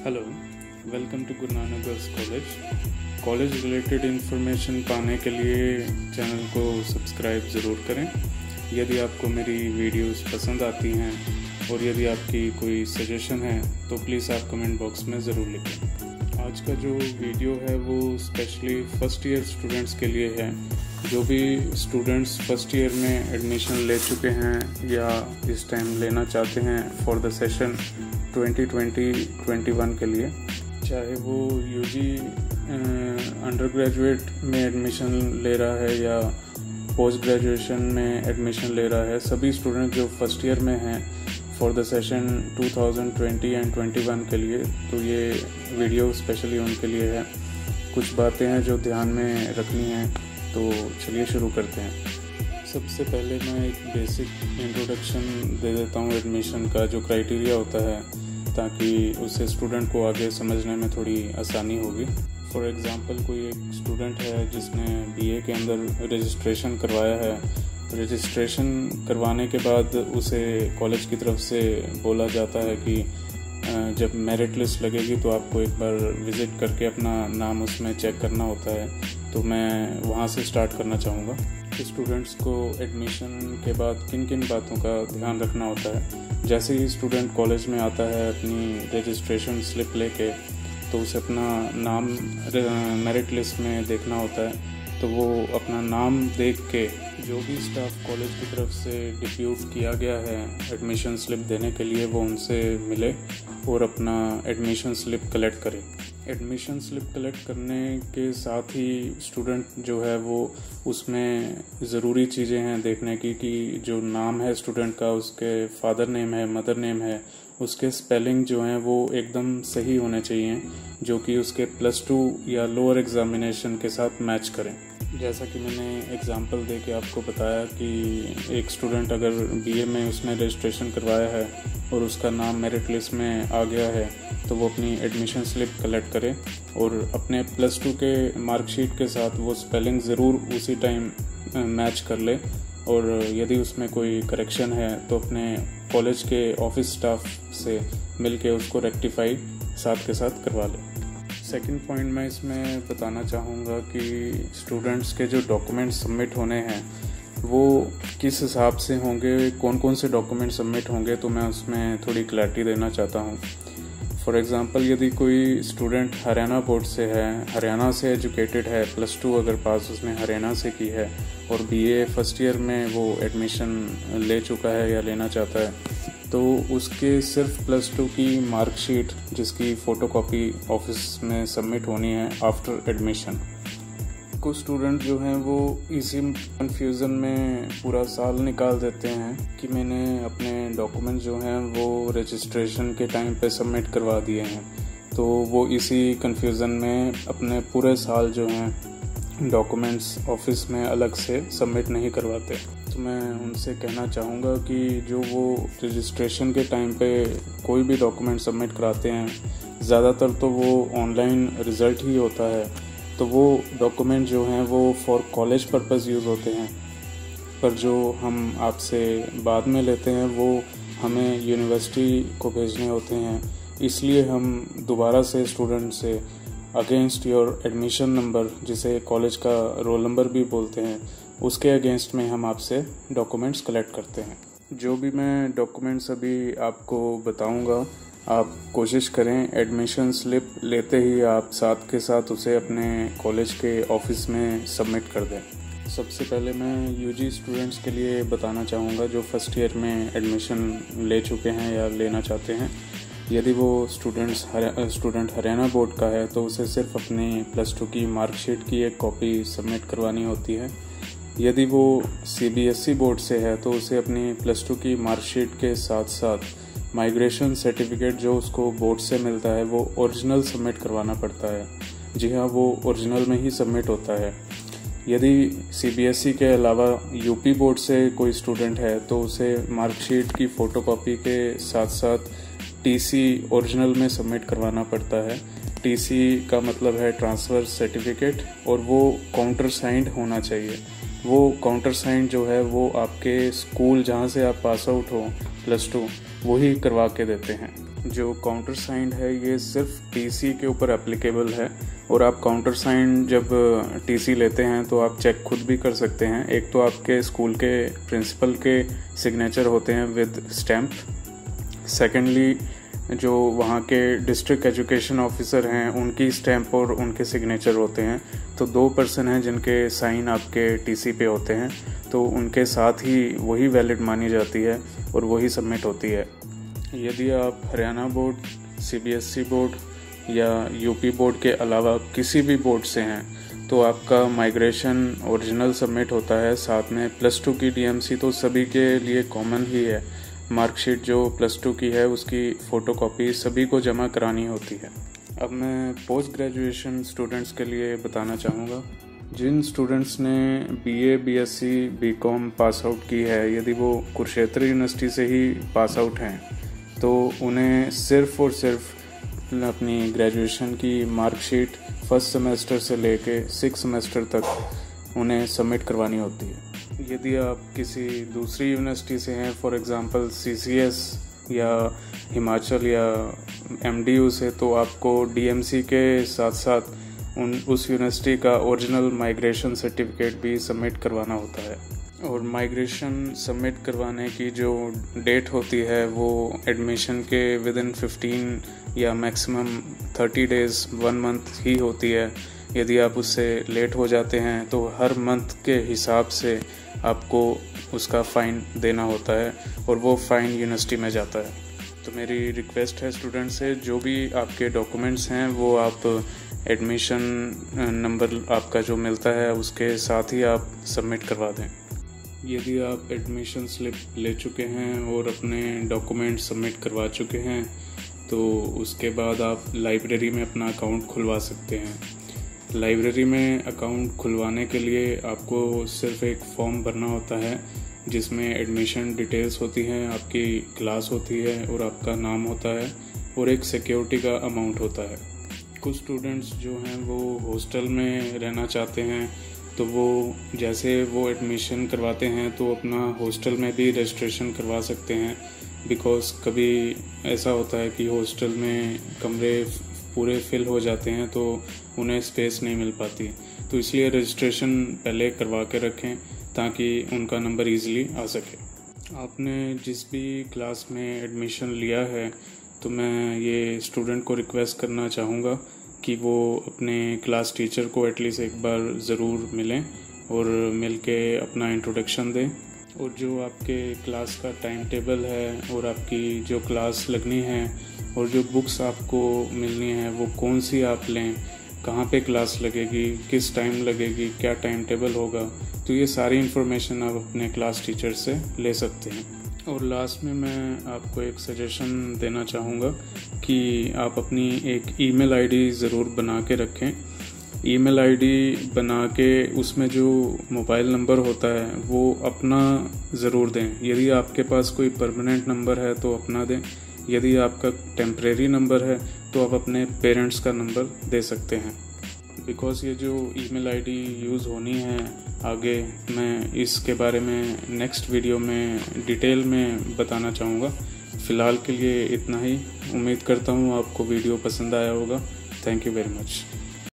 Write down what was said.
Hello, welcome to Guru Nanak girls college related information पाने के लिए चैनल को सब्सक्राइब ज़रूर करें। यदि आपको मेरी वीडियोस पसंद आती हैं और यदि आपकी कोई सजेशन है तो प्लीज़ आप कमेंट बॉक्स में ज़रूर लिखें। आज का जो वीडियो है वो स्पेशली फ़र्स्ट ईयर स्टूडेंट्स के लिए है। जो भी स्टूडेंट्स फर्स्ट ईयर में एडमिशन ले चुके हैं या इस टाइम लेना चाहते हैं फॉर द सेशन 2020-21 के लिए, चाहे वो यूजी अंडर ग्रेजुएट में एडमिशन ले रहा है या पोस्ट ग्रेजुएशन में एडमिशन ले रहा है, सभी स्टूडेंट जो फर्स्ट ईयर में हैं फॉर द सेशन 2020 एंड 21 के लिए, तो ये वीडियो स्पेशली उनके लिए है। कुछ बातें हैं जो ध्यान में रखनी हैं, तो चलिए शुरू करते हैं। सबसे पहले मैं एक बेसिक इंट्रोडक्शन दे देता हूँ एडमिशन का, जो क्राइटेरिया होता है, ताकि उससे स्टूडेंट को आगे समझने में थोड़ी आसानी होगी। फॉर एग्ज़ाम्पल, कोई एक स्टूडेंट है जिसने बीए के अंदर रजिस्ट्रेशन करवाया है। रजिस्ट्रेशन करवाने के बाद उसे कॉलेज की तरफ से बोला जाता है कि जब मेरिट लिस्ट लगेगी तो आपको एक बार विज़िट करके अपना नाम उसमें चेक करना होता है। तो मैं वहाँ से स्टार्ट करना चाहूँगा। स्टूडेंट्स को एडमिशन के बाद किन किन बातों का ध्यान रखना होता है। जैसे ही स्टूडेंट कॉलेज में आता है अपनी रजिस्ट्रेशन स्लिप लेके, तो उसे अपना नाम मेरिट लिस्ट में देखना होता है। तो वो अपना नाम देख के जो भी स्टाफ कॉलेज की तरफ से डिप्यूट किया गया है एडमिशन स्लिप देने के लिए, वो उनसे मिले और अपना एडमिशन स्लिप कलेक्ट करे। एडमिशन स्लिप कलेक्ट करने के साथ ही स्टूडेंट जो है वो उसमें ज़रूरी चीज़ें हैं देखने की, कि जो नाम है स्टूडेंट का, उसके फादर नेम है, मदर नेम है, उसके स्पेलिंग जो हैं वो एकदम सही होने चाहिए, जो कि उसके +2 या लोअर एग्जामिनेशन के साथ मैच करें। जैसा कि मैंने एग्जांपल दे के आपको बताया कि एक स्टूडेंट अगर बीए में उसने रजिस्ट्रेशन करवाया है और उसका नाम मेरिट लिस्ट में आ गया है, तो वो अपनी एडमिशन स्लिप कलेक्ट करे और अपने +2 के मार्कशीट के साथ वो स्पेलिंग ज़रूर उसी टाइम मैच कर ले। और यदि उसमें कोई करेक्शन है तो अपने कॉलेज के ऑफिस स्टाफ से मिलके उसको रेक्टिफाई साथ के साथ करवा ले। सेकंड पॉइंट मैं इसमें बताना चाहूँगा कि स्टूडेंट्स के जो डॉक्यूमेंट्स सबमिट होने हैं वो किस हिसाब से होंगे, कौन कौन से डॉक्यूमेंट सबमिट होंगे, तो मैं उसमें थोड़ी क्लैरिटी देना चाहता हूँ। फॉर एग्ज़ाम्पल, यदि कोई स्टूडेंट हरियाणा बोर्ड से है, हरियाणा से एजुकेटेड है, +2 अगर पास उसने हरियाणा से की है और बीए फर्स्ट ईयर में वो एडमिशन ले चुका है या लेना चाहता है, तो उसके सिर्फ +2 की मार्कशीट जिसकी फ़ोटोकॉपी ऑफिस में सबमिट होनी है आफ्टर एडमिशन। कुछ स्टूडेंट जो हैं वो इसी कन्फ्यूज़न में पूरा साल निकाल देते हैं कि मैंने अपने डॉक्यूमेंट जो हैं वो रजिस्ट्रेशन के टाइम पे सबमिट करवा दिए हैं, तो वो इसी कन्फ्यूज़न में अपने पूरे साल जो हैं डॉक्यूमेंट्स ऑफिस में अलग से सबमिट नहीं करवाते। तो मैं उनसे कहना चाहूँगा कि जो वो रजिस्ट्रेशन के टाइम पे कोई भी डॉक्यूमेंट सबमिट कराते हैं, ज़्यादातर तो वो ऑनलाइन रिज़ल्ट ही होता है, तो वो डॉक्यूमेंट जो हैं वो फॉर कॉलेज पर्पस यूज़ होते हैं, पर जो हम आपसे बाद में लेते हैं वो हमें यूनिवर्सिटी को भेजने होते हैं। इसलिए हम दोबारा से स्टूडेंट से अगेंस्ट योर एडमिशन नंबर, जिसे कॉलेज का रोल नंबर भी बोलते हैं, उसके अगेंस्ट में हम आपसे डॉक्यूमेंट्स कलेक्ट करते हैं। जो भी मैं डॉक्यूमेंट्स अभी आपको बताऊंगा, आप कोशिश करें एडमिशन स्लिप लेते ही आप साथ के साथ उसे अपने कॉलेज के ऑफिस में सबमिट कर दें। सबसे पहले मैं यूजी स्टूडेंट्स के लिए बताना चाहूँगा जो फर्स्ट ईयर में एडमिशन ले चुके हैं या लेना चाहते हैं। यदि वो स्टूडेंट हरियाणा बोर्ड का है तो उसे सिर्फ अपनी +2 की मार्कशीट की एक कॉपी सबमिट करवानी होती है। यदि वो सीबीएसई बोर्ड से है तो उसे अपनी +2 की मार्कशीट के साथ साथ माइग्रेशन सर्टिफिकेट जो उसको बोर्ड से मिलता है वो ओरिजिनल सबमिट करवाना पड़ता है। जी हाँ, वो ओरिजिनल में ही सबमिट होता है। यदि सीबीएसई के अलावा यूपी बोर्ड से कोई स्टूडेंट है तो उसे मार्कशीट की फ़ोटोकॉपी के साथ साथ टीसी ओरिजिनल में सबमिट करवाना पड़ता है। टीसी का मतलब है ट्रांसफ़र सर्टिफिकेट, और वो काउंटर साइंड होना चाहिए। वो काउंटर साइंड जो है वो आपके स्कूल जहाँ से आप पास आउट हो +2 वही करवा के देते हैं। जो काउंटर साइन है ये सिर्फ टीसी के ऊपर एप्लीकेबल है, और आप काउंटर साइन जब टीसी लेते हैं तो आप चेक खुद भी कर सकते हैं। एक तो आपके स्कूल के प्रिंसिपल के सिग्नेचर होते हैं विद स्टैम्प, सेकेंडली जो वहाँ के डिस्ट्रिक्ट एजुकेशन ऑफिसर हैं उनकी स्टैम्प और उनके सिग्नेचर होते हैं। तो 2 पर्सन हैं जिनके साइन आपके टीसी पे होते हैं, तो उनके साथ ही वही वैलिड मानी जाती है और वही सबमिट होती है। यदि आप हरियाणा बोर्ड, सीबीएसई बोर्ड या यूपी बोर्ड के अलावा किसी भी बोर्ड से हैं तो आपका माइग्रेशन ओरिजिनल सबमिट होता है, साथ में +2 की डीएमसी तो सभी के लिए कॉमन ही है। मार्कशीट जो +2 की है उसकी फ़ोटोकॉपी सभी को जमा करानी होती है। अब मैं पोस्ट ग्रेजुएशन स्टूडेंट्स के लिए बताना चाहूँगा। जिन स्टूडेंट्स ने BA, BSc, BCom pass out की है, यदि वो कुरुक्षेत्र यूनिवर्सिटी से ही पास आउट हैं तो उन्हें सिर्फ़ और सिर्फ अपनी ग्रेजुएशन की मार्कशीट फर्स्ट सेमेस्टर से लेके 6 सेमेस्टर तक उन्हें सबमिट करवानी होती है। यदि आप किसी दूसरी यूनिवर्सिटी से हैं, फॉर एग्ज़ाम्पल सीसीएस या हिमाचल या एमडीयू से, तो आपको डीएमसी के साथ साथ उस यूनिवर्सिटी का ओरिजिनल माइग्रेशन सर्टिफिकेट भी सबमिट करवाना होता है। और माइग्रेशन सबमिट करवाने की जो डेट होती है वो एडमिशन के विदिन 15 या मैक्सिमम 30 डेज़ 1 मंथ ही होती है। यदि आप उससे लेट हो जाते हैं तो हर मंथ के हिसाब से आपको उसका फ़ाइन देना होता है और वो फ़ाइन यूनिवर्सिटी में जाता है। तो मेरी रिक्वेस्ट है स्टूडेंट से, जो भी आपके डॉक्यूमेंट्स हैं वो आप एडमिशन नंबर आपका जो मिलता है उसके साथ ही आप सबमिट करवा दें। यदि आप एडमिशन स्लिप ले चुके हैं और अपने डॉक्यूमेंट सबमिट करवा चुके हैं तो उसके बाद आप लाइब्रेरी में अपना अकाउंट खुलवा सकते हैं। लाइब्रेरी में अकाउंट खुलवाने के लिए आपको सिर्फ एक फॉर्म भरना होता है जिसमें एडमिशन डिटेल्स होती हैं, आपकी क्लास होती है और आपका नाम होता है और एक सिक्योरिटी का अमाउंट होता है। कुछ स्टूडेंट्स जो हैं वो हॉस्टल में रहना चाहते हैं तो वो जैसे वो एडमिशन करवाते हैं तो अपना हॉस्टल में भी रजिस्ट्रेशन करवा सकते हैं, बिकॉज़ कभी ऐसा होता है कि हॉस्टल में कमरे पूरे फिल हो जाते हैं तो उन्हें स्पेस नहीं मिल पाती। तो इसलिए रजिस्ट्रेशन पहले करवा के रखें ताकि उनका नंबर इजीली आ सके। आपने जिस भी क्लास में एडमिशन लिया है तो मैं ये स्टूडेंट को रिक्वेस्ट करना चाहूँगा कि वो अपने क्लास टीचर को एटलीस्ट एक बार ज़रूर मिलें और मिल के अपना इंट्रोडक्शन दें, और जो आपके क्लास का टाइम टेबल है और आपकी जो क्लास लगनी है और जो बुक्स आपको मिलनी है वो कौन सी आप लें, कहाँ पे क्लास लगेगी, किस टाइम लगेगी, क्या टाइम टेबल होगा, तो ये सारी इन्फॉर्मेशन आप अपने क्लास टीचर से ले सकते हैं। और लास्ट में मैं आपको एक सजेशन देना चाहूँगा कि आप अपनी एक ईमेल आईडी ज़रूर बना के रखें। ईमेल आईडी बना के उसमें जो मोबाइल नंबर होता है वो अपना ज़रूर दें। यदि आपके पास कोई परमानेंट नंबर है तो अपना दें, यदि आपका टेम्परेरी नंबर है तो आप अपने पेरेंट्स का नंबर दे सकते हैं। बिकॉज़ ये जो ईमेल आईडी यूज़ होनी है आगे, मैं इसके बारे में नेक्स्ट वीडियो में डिटेल में बताना चाहूँगा। फ़िलहाल के लिए इतना ही। उम्मीद करता हूँ आपको वीडियो पसंद आया होगा। Thank you very much.